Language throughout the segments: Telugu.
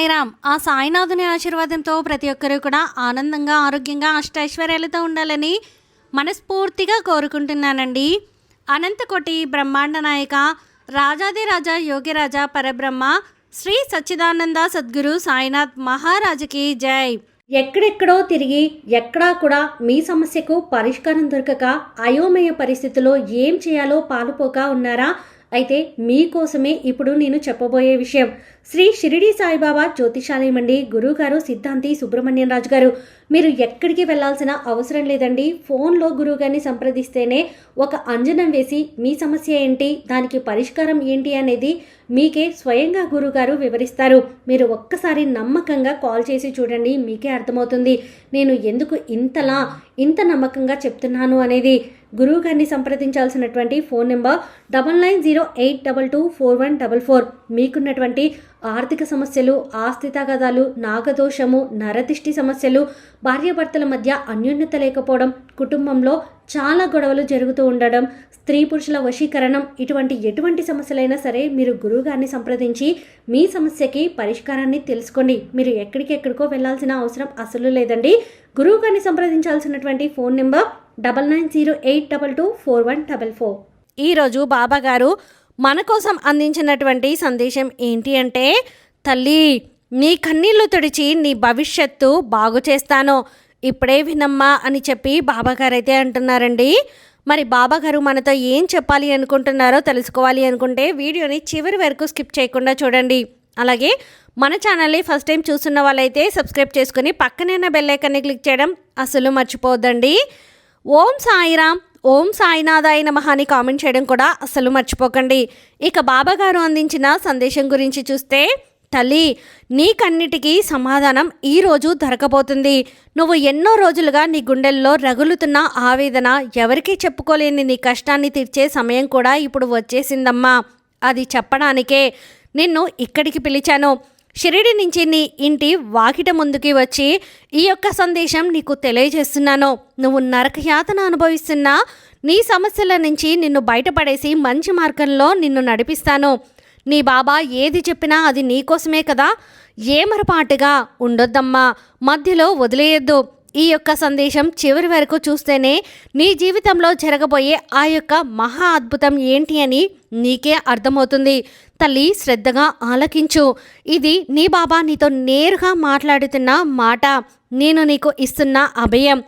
సాయిరామ్. ఆ సాయినాథుని ఆశీర్వాదంతో ప్రతి ఒక్కరూ కూడా ఆనందంగా, ఆరోగ్యంగా, అష్టైశ్వర్యాలతో ఉండాలని మనస్ఫూర్తిగా కోరుకుంటున్నానండి. అనంతకోటి బ్రహ్మాండ నాయక రాజాదిరాజా యోగిరాజా పరబ్రహ్మ శ్రీ సచ్చిదానంద సద్గురు సాయినాథ్ మహారాజుకి జై. ఎక్కడెక్కడో తిరిగి ఎక్కడా కూడా మీ సమస్యకు పరిష్కారం దొరకక అయోమయ పరిస్థితిలో ఏం చేయాలో పాలుపోక ఉన్నారా? అయితే మీకోసమే ఇప్పుడు నేను చెప్పబోయే విషయం శ్రీ షిరిడి సాయిబాబా జ్యోతిషాలయం అండి. గురువుగారు సిద్ధాంతి సుబ్రహ్మణ్యం రాజు గారు. మీరు ఎక్కడికి వెళ్లాల్సిన అవసరం లేదండి. ఫోన్లో గురువుగారిని సంప్రదిస్తేనే ఒక అంజనం వేసి మీ సమస్య ఏంటి, దానికి పరిష్కారం ఏంటి అనేది మీకే స్వయంగా గురువుగారు వివరిస్తారు. మీరు ఒక్కసారి నమ్మకంగా కాల్ చేసి చూడండి, మీకే అర్థమవుతుంది నేను ఎందుకు ఇంత నమ్మకంగా చెప్తున్నాను అనేది. గురువు గారిని సంప్రదించాల్సినటువంటి ఫోన్ నెంబర్ 9908224144. మీకున్నటువంటి ఆర్థిక సమస్యలు, ఆస్తి తగాదాలు, నాగదోషము, నరదిష్టి సమస్యలు, భార్యాభర్తల మధ్య అన్యోన్యత లేకపోవడం, కుటుంబంలో చాలా గొడవలు జరుగుతూ ఉండడం, స్త్రీ పురుషుల వశీకరణం, ఎటువంటి సమస్యలైనా సరే మీరు గురువు గారిని సంప్రదించి మీ సమస్యకి పరిష్కారాన్ని తెలుసుకోండి. మీరు ఎక్కడికో వెళ్ళాల్సిన అవసరం అసలు లేదండి. గురువు గారిని సంప్రదించాల్సినటువంటి ఫోన్ నెంబర్ 9908224144. ఈరోజు బాబా గారు మన కోసం అందించినటువంటి సందేశం ఏంటి అంటే, తల్లి నీ కన్నీళ్లు తుడిచి నీ భవిష్యత్తు బాగు చేస్తాను, ఇప్పుడే వినమ్మా అని చెప్పి బాబాగారు అయితే అంటున్నారండి. మరి బాబాగారు మనతో ఏం చెప్పాలి అనుకుంటున్నారో తెలుసుకోవాలి అనుకుంటే వీడియోని చివరి వరకు స్కిప్ చేయకుండా చూడండి. అలాగే మన ఛానల్ని ఫస్ట్ టైం చూస్తున్న వాళ్ళైతే సబ్స్క్రైబ్ చేసుకుని పక్కనే బెల్ ఐకాన్ని క్లిక్ చేయడం అసలు మర్చిపోవద్దండి. ఓం సాయిరామ్, ఓం సాయినాథాయ నమః అని కామెంట్ చేయడం కూడా అసలు మర్చిపోకండి. ఇక బాబాగారు అందించిన సందేశం గురించి చూస్తే, తల్లి నీకన్నిటికీ సమాధానం ఈరోజు దొరకబోతుంది. నువ్వు ఎన్నో రోజులుగా నీ గుండెల్లో రగులుతున్న ఆవేదన, ఎవరికీ చెప్పుకోలేని నీ కష్టాన్ని తీర్చే సమయం కూడా ఇప్పుడు వచ్చేసిందమ్మా. అది చెప్పడానికే నిన్ను ఇక్కడికి పిలిచాను. షిరిడి నుంచి నీ ఇంటి వాకిట ముందుకి వచ్చి ఈ యొక్క సందేశం నీకు తెలియజేస్తున్నాను. నువ్వు నరకయాతన అనుభవిస్తున్నా నీ సమస్యల నుంచి నిన్ను బయటపడేసి మంచి మార్గంలో నిన్ను నడిపిస్తాను. నీ బాబా ఏది చెప్పినా అది నీకోసమే కదా. ఏమరపాటుగా ఉండొద్దమ్మా, మధ్యలో వదిలేయొద్దు. ఈ యొక్క సందేశం చివరి వరకు చూస్తేనే నీ జీవితంలో జరగబోయే ఆ యొక్క మహా అద్భుతం ఏంటి అని నీకే అర్థమవుతుంది. తల్లి శ్రద్ధగా ఆలకించు. ఇది నీ బాబా నీతో నేరుగా మాట్లాడుతున్న మాట. నేను నీకు ఇస్తున్న అభయం.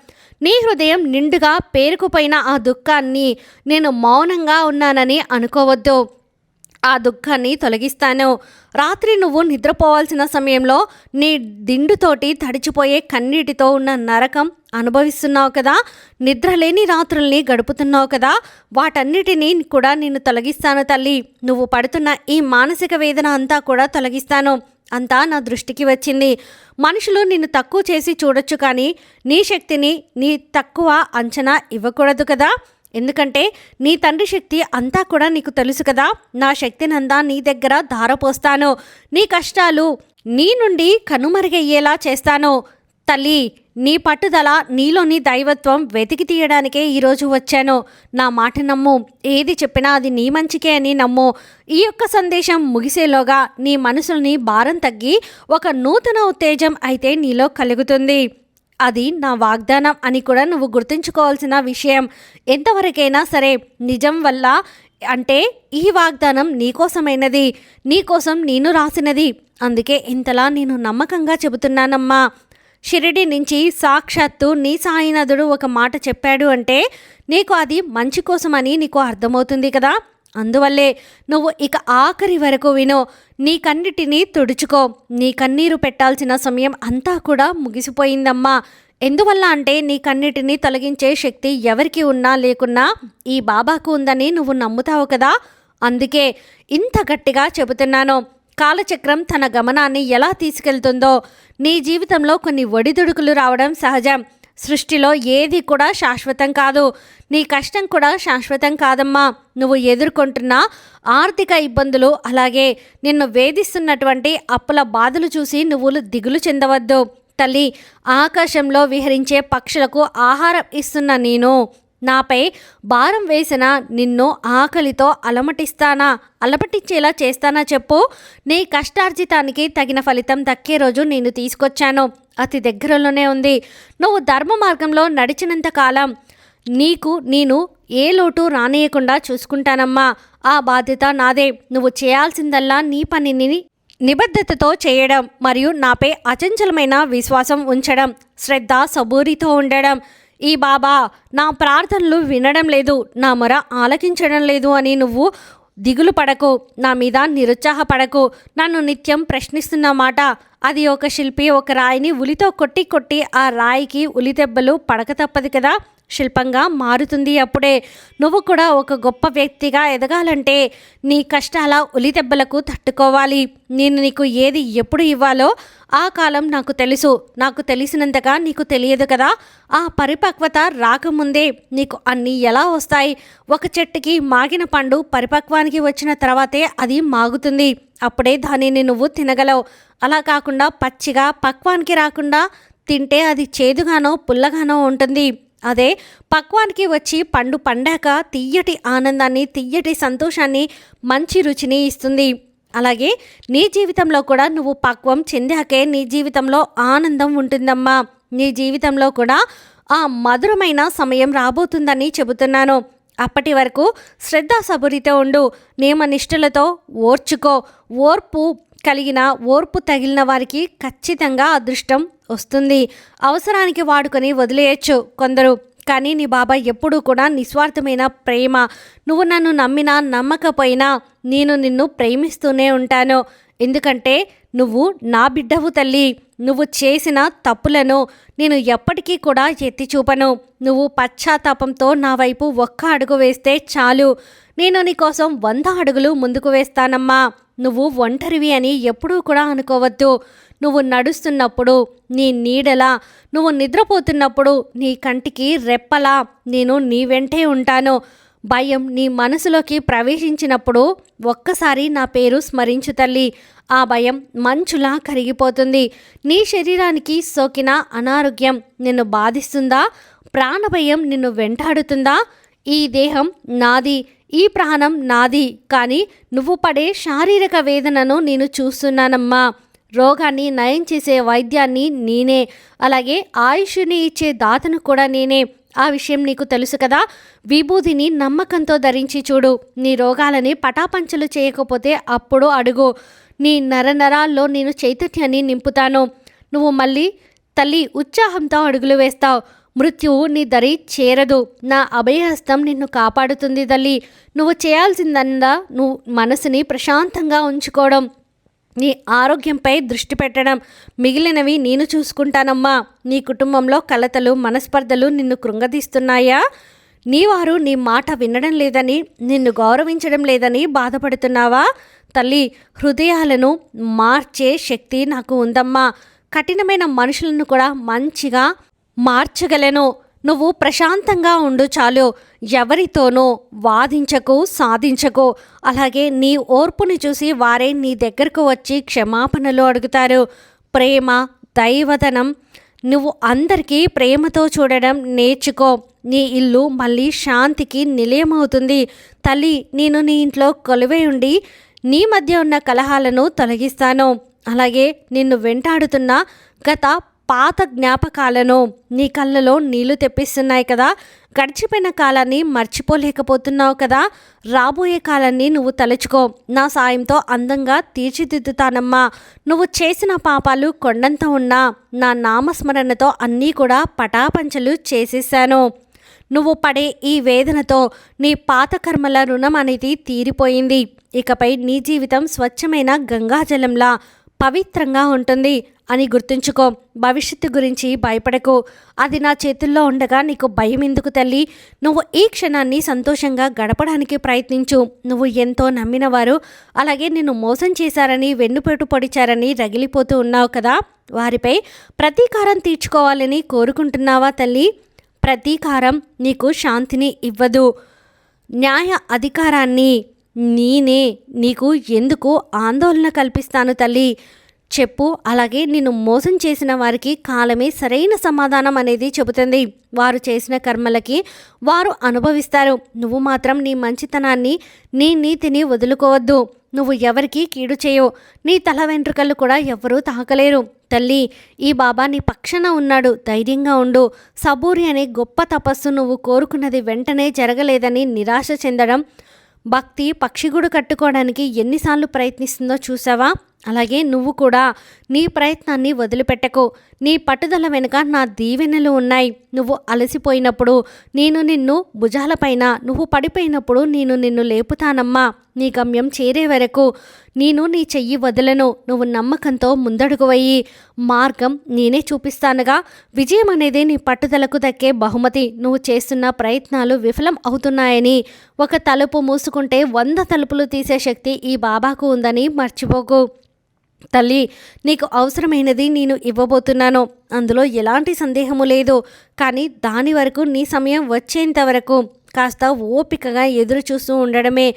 నీ హృదయం నిండుగా పేరుకుపోయిన ఆ దుఃఖాన్ని నేను మౌనంగా ఉన్నానని అనుకోవద్దు. ఆ దుఃఖాన్ని తొలగిస్తాను. రాత్రి నువ్వు నిద్రపోవాల్సిన సమయంలో నీ దిండుతోటి తడిచిపోయే కన్నీటితో ఉన్న నరకం అనుభవిస్తున్నావు కదా, నిద్రలేని రాత్రుల్ని గడుపుతున్నావు కదా, వాటన్నిటినీ కూడా నేను తొలగిస్తాను తల్లి. నువ్వు పడుతున్న ఈ మానసిక వేదన అంతా కూడా తొలగిస్తాను. అంతా నా దృష్టికి వచ్చింది. మనుషులు నిన్ను తక్కువ చేసి చూడొచ్చు, కానీ నీ శక్తిని నీ తక్కువ అంచనా ఇవ్వకూడదు కదా. ఎందుకంటే నీ తండ్రి శక్తి అంతా కూడా నీకు తెలుసు కదా. నా శక్తినంతా నీ దగ్గర ధారపోస్తాను. నీ కష్టాలు నీ నుండి కనుమరుగయ్యేలా చేస్తాను. తల్లి నీ పట్టుదల, నీలోని దైవత్వం వెతికి తీయడానికే ఈరోజు వచ్చాను. నా మాట నమ్ము. ఏది చెప్పినా అది నీ మంచికే అని నమ్ము. ఈ యొక్క సందేశం ముగిసేలోగా నీ మనసుని భారం తగ్గి ఒక నూతన ఉత్తేజం అయితే నీలో కలుగుతుంది. అది నా వాగ్దానం అని కూడా నువ్వు గుర్తుంచుకోవాల్సిన విషయం. ఎంతవరకైనా సరే నిజం వల్ల అంటే ఈ వాగ్దానం నీకోసమైనది, నీకోసం నేను రాసినది. అందుకే ఇంతలా నేను నమ్మకంగా చెబుతున్నానమ్మా. షిరిడి నుంచి సాక్షాత్తు నీ సాయినాథుడు ఒక మాట చెప్పాడు అంటే నీకు అది మంచి కోసమని నీకు అర్థమవుతుంది కదా. అందువల్లే నువ్వు ఇక ఆఖరి వరకు విను. నీ కన్నిటిని తుడుచుకో. నీ కన్నీరు పెట్టాల్సిన సమయం అంతా కూడా ముగిసిపోయిందమ్మా. ఎందువల్ల అంటే నీ కన్నిటిని తొలగించే శక్తి ఎవరికి ఉన్నా లేకున్నా ఈ బాబాకు ఉందని నువ్వు నమ్ముతావు కదా. అందుకే ఇంత గట్టిగా చెబుతున్నాను. కాలచక్రం తన గమనాన్ని ఎలా తీసుకెళ్తుందో నీ జీవితంలో కొన్ని ఒడిదుడుకులు రావడం సహజం. సృష్టిలో ఏది కూడా శాశ్వతం కాదు. నీ కష్టం కూడా శాశ్వతం కాదమ్మా. నువ్వు ఎదుర్కొంటున్న ఆర్థిక ఇబ్బందులు, అలాగే నిన్ను వేధిస్తున్నటువంటి అప్పుల బాధలు చూసి నువ్వు దిగులు చెందవద్దు. తల్లి ఆకాశంలో విహరించే పక్షులకు ఆహారం ఇస్తున్న నేను నాపై భారం వేసిన నిన్ను ఆకలితో అలమటించేలా చేస్తానా చెప్పు. నీ కష్టార్జితానికి తగిన ఫలితం దక్కే రోజు నేను తీసుకొచ్చాను. అతి దగ్గరలోనే ఉంది. నువ్వు ధర్మ మార్గంలో నడిచినంత కాలం నేను ఏ లోటు రానియకుండా చూసుకుంటానమ్మా. ఆ బాధ్యత నాదే. నువ్వు చేయాల్సిందల్లా నీ పనిని నిబద్ధతతో చేయడం మరియు నాపై అచంచలమైన విశ్వాసం ఉంచడం, శ్రద్ధ సబూరితో ఉండడం. ఈ బాబా నా ప్రార్థనలు వినడం లేదు, నా మొర ఆలకించడం లేదు అని నువ్వు దిగులు పడకు, నా మీద నిరుత్సాహపడకు. నన్ను నిత్యం ప్రశ్నిస్తున్న మాట. అది ఒక శిల్పి ఒక రాయిని ఉలితో కొట్టి ఆ రాయికి ఉలి దెబ్బలు పడక తప్పదు కదా, శిల్పంగా మారుతుంది. అప్పుడే నువ్వు కూడా ఒక గొప్ప వ్యక్తిగా ఎదగాలంటే నీ కష్టాల ఉలి దెబ్బలకు తట్టుకోవాలి. నేను నీకు ఏది ఎప్పుడు ఇవ్వాలో ఆ కాలం నాకు తెలుసు. నాకు తెలిసినంతగా నీకు తెలియదు కదా. ఆ పరిపక్వత రాకముందే నీకు అన్నీ ఎలా వస్తాయి? ఒక చెట్టుకి మాగిన పండు పరిపక్వానికి వచ్చిన తర్వాతే అది మాగుతుంది. అప్పుడే దానిని నువ్వు తినగలవు. అలా కాకుండా పచ్చిగా పక్వానికి రాకుండా తింటే అది చేదుగానో పుల్లగానో ఉంటుంది. అదే పక్వానికి వచ్చి పండు పండాక తియ్యటి ఆనందాన్ని, తియ్యటి సంతోషాన్ని, మంచి రుచిని ఇస్తుంది. అలాగే నీ జీవితంలో కూడా నువ్వు పక్వం చెందాకే నీ జీవితంలో ఆనందం ఉంటుందమ్మా. నీ జీవితంలో కూడా ఆ మధురమైన సమయం రాబోతుందని చెబుతున్నాను. అప్పటి వరకు శ్రద్ధ సబురితో ఉండు. నియమనిష్టలతో ఓర్చుకో. ఓర్పు తగిలిన వారికి ఖచ్చితంగా అదృష్టం వస్తుంది. అవసరానికి వాడుకొని వదిలేయచ్చు కొందరు. కానీ నీ బాబా ఎప్పుడూ కూడా నిస్వార్థమైన ప్రేమ. నువ్వు నన్ను నమ్మినా నమ్మకపోయినా నేను నిన్ను ప్రేమిస్తూనే ఉంటాను. ఎందుకంటే నువ్వు నా బిడ్డవు తల్లి. నువ్వు చేసిన తప్పులను నేను ఎప్పటికీ కూడా ఎత్తి చూపను. నువ్వు పశ్చాత్తాపంతో నా వైపు ఒక్క అడుగు వేస్తే చాలు, నేను నీకోసం 100 అడుగులు ముందుకు వేస్తానమ్మా. నువ్వు ఒంటరివి అని ఎప్పుడూ కూడా అనుకోవద్దు. నువ్వు నడుస్తున్నప్పుడు నీ నీడలా, నువ్వు నిద్రపోతున్నప్పుడు నీ కంటికి రెప్పలా నేను నీ వెంటే ఉంటాను. భయం నీ మనసులోకి ప్రవేశించినప్పుడు ఒక్కసారి నా పేరు స్మరించు తల్లి. ఆ భయం మంచులా కరిగిపోతుంది. నీ శరీరానికి సోకిన అనారోగ్యం నిన్ను బాధిస్తుందా? ప్రాణభయం నిన్ను వెంటాడుతుందా? ఈ దేహం నాది, ఈ ప్రాణం నాది. కానీ నువ్వు పడే శారీరక వేదనను నేను చూస్తున్నానమ్మా. రోగాన్ని నయం చేసే వైద్యాన్ని నేనే, అలాగే ఆయుష్ని ఇచ్చే దాతను కూడా నేనే. ఆ విషయం నీకు తెలుసు కదా. విభూతిని నమ్మకంతో ధరించి చూడు. నీ రోగాలని పటాపంచలు చేయకపోతే అప్పుడు అడుగు. నీ నరనరాల్లో నేను చైతన్యాన్ని నింపుతాను. నువ్వు మళ్ళీ తల్లి ఉత్సాహంతో అడుగులు వేస్తావు. మృత్యువు నీ దరి చేరదు. నా అభయహస్తం నిన్ను కాపాడుతుంది తల్లి. నువ్వు చేయాల్సిందల్లా నువ్వు మనసుని ప్రశాంతంగా ఉంచుకోవడం, నీ ఆరోగ్యంపై దృష్టి పెట్టడం. మిగిలినవి నేను చూసుకుంటానమ్మా. నీ కుటుంబంలో కలతలు, మనస్పర్ధలు నిన్ను కృంగదీస్తున్నాయా? నీ వారు నీ మాట వినడం లేదని, నిన్ను గౌరవించడం లేదని బాధపడుతున్నావా? తల్లి, హృదయాలను మార్చే శక్తి నాకు ఉందమ్మా. కఠినమైన మనుషులను కూడా మంచిగా మార్చగలను. నువ్వు ప్రశాంతంగా ఉండు చాలు. ఎవరితోనూ వాదించకు, సాధించకు. అలాగే నీ ఓర్పుని చూసి వారే నీ దగ్గరకు వచ్చి క్షమాపణలు అడుగుతారు. ప్రేమ, దైవదనం. నువ్వు అందరికీ ప్రేమతో చూడడం నేర్చుకో. నీ ఇల్లు మళ్ళీ శాంతికి నిలయమవుతుంది. తల్లి, నేను నీ ఇంట్లో కొలువై ఉండి నీ మధ్య ఉన్న కలహాలను తొలగిస్తాను. అలాగే నిన్ను వెంటాడుతున్న గత పాత జ్ఞాపకాలను, నీ కళ్ళలో నీళ్లు తెప్పిస్తున్నాయి కదా. గడిచిపోయిన కాలాన్ని మర్చిపోలేకపోతున్నావు కదా. రాబోయే కాలాన్ని నువ్వు తలుచుకో. నా సాయంతో అందంగా తీర్చిదిద్దుతానమ్మా. నువ్వు చేసిన పాపాలు కొండంత ఉన్నా నా నామస్మరణతో అన్నీ కూడా పటాపంచలు చేసేసాను. నువ్వు పడే ఈ వేదనతో నీ పాత కర్మల రుణం అనేది తీరిపోయింది. ఇకపై నీ జీవితం స్వచ్ఛమైన గంగాజలంలా పవిత్రంగా ఉంటుంది అని గుర్తుంచుకో. భవిష్యత్తు గురించి భయపడకు. అది నా చేతుల్లో ఉండగా నీకు భయం ఎందుకు తల్లి? నువ్వు ఈ క్షణాన్ని సంతోషంగా గడపడానికి ప్రయత్నించు. నువ్వు ఎంతో నమ్మినవారు అలాగే నిన్ను మోసం చేశారని, వెన్నుపోటు పొడిచారని రగిలిపోతూ ఉన్నావు కదా. వారిపై ప్రతీకారం తీర్చుకోవాలని కోరుకుంటున్నావా తల్లి? ప్రతీకారం నీకు శాంతిని ఇవ్వదు. న్యాయ అధికారాన్ని నేనే నీకు ఎందుకు ఆందోళన కల్పిస్తాను తల్లి. చెప్పు. అలాగే నిన్ను మోసం చేసిన వారికి కాలమే సరైన సమాధానం అనేది చెబుతుంది. వారు చేసిన కర్మలకి వారు అనుభవిస్తారు. నువ్వు మాత్రం నీ మంచితనాన్ని, నీ నీతిని వదులుకోవద్దు. నువ్వు ఎవరికీ కీడు చేయవు. నీ తల వెంట్రుకలు కూడా ఎవ్వరూ తాకలేరు. తల్లి, ఈ బాబా నీ పక్షాన ఉన్నాడు. ధైర్యంగా ఉండు. సబూరి అనే గొప్ప తపస్సు నువ్వు కోరుకున్నది వెంటనే జరగలేదని నిరాశ చెందడం, భక్తి పక్షిగూడు కట్టుకోవడానికి ఎన్నిసార్లు ప్రయత్నిస్తుందో చూసావా? అలాగే నువ్వు కూడా నీ ప్రయత్నాన్ని వదిలిపెట్టకు. నీ పట్టుదల వెనుక నా దీవెనలు ఉన్నాయి. నువ్వు అలసిపోయినప్పుడు నేను నిన్ను భుజాలపైన, నువ్వు పడిపోయినప్పుడు నేను నిన్ను లేపుతానమ్మా. నీ గమ్యం చేరే వరకు నేను నీ చెయ్యి వదలను. నువ్వు నమ్మకంతో ముందడుగు వేయి. మార్గం నేనే చూపిస్తానుగా. విజయం అనేది నీ పట్టుదలకు దక్కే బహుమతి. నువ్వు చేస్తున్న ప్రయత్నాలు విఫలం అవుతున్నాయని, ఒక తలుపు మూసుకుంటే 100 తలుపులు తీసే శక్తి ఈ బాబాకు ఉందని మర్చిపోకు. తల్లి, నీకు అవసరమైనది నేను ఇవ్వబోతున్నాను. అందులో ఎలాంటి సందేహము లేదు. కానీ దాని వరకు నీ సమయం వచ్చేంత వరకు కాస్త ఓపికగా ఎదురు చూస్తూ ఉండడమే.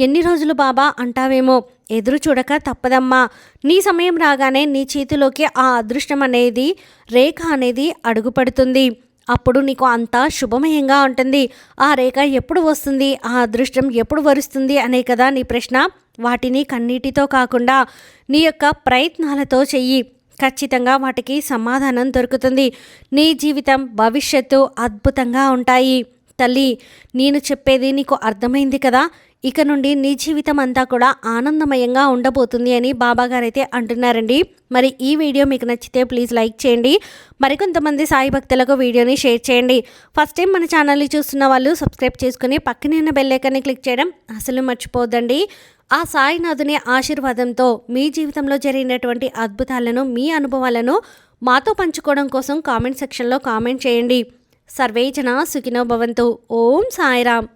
ఎన్ని రోజులు బాబా అంటావేమో, ఎదురు చూడక తప్పదమ్మా. నీ సమయం రాగానే నీ చేతిలోకి ఆ అదృష్టం అనేది, రేఖ అనేది అడుగుపడుతుంది. అప్పుడు నీకు అంతా శుభమయంగా ఉంటుంది. ఆ రేఖ ఎప్పుడు వస్తుంది, ఆ అదృష్టం ఎప్పుడు వరుస్తుంది అనే కదా నీ ప్రశ్న. వాటిని కన్నీటితో కాకుండా నీ యొక్క ప్రయత్నాలతో చెయ్యి. ఖచ్చితంగా వాటికి సమాధానం దొరుకుతుంది. నీ జీవితం, భవిష్యత్తు అద్భుతంగా ఉంటాయి. తల్లి, నేను చెప్పేది నీకు అర్థమైంది కదా. ఇక నుండి నీ జీవితం అంతా కూడా ఆనందమయంగా ఉండబోతుంది అని బాబాగారు అయితే అంటున్నారండి. మరి ఈ వీడియో మీకు నచ్చితే ప్లీజ్ లైక్ చేయండి. మరికొంతమంది సాయి భక్తులకు వీడియోని షేర్ చేయండి. ఫస్ట్ టైం మన ఛానల్ని చూస్తున్న వాళ్ళు సబ్స్క్రైబ్ చేసుకుని పక్కనే ఉన్న బెల్ ఐకాన్ని క్లిక్ చేయడం అసలు మర్చిపోవద్దండి. ఆ సాయినాథుని ఆశీర్వాదంతో మీ జీవితంలో జరిగినటువంటి అద్భుతాలను, మీ అనుభవాలను మాతో పంచుకోవడం కోసం కామెంట్ సెక్షన్లో కామెంట్ చేయండి. సర్వే జనా సుఖినో భవంతు. ఓం సాయిరామ్.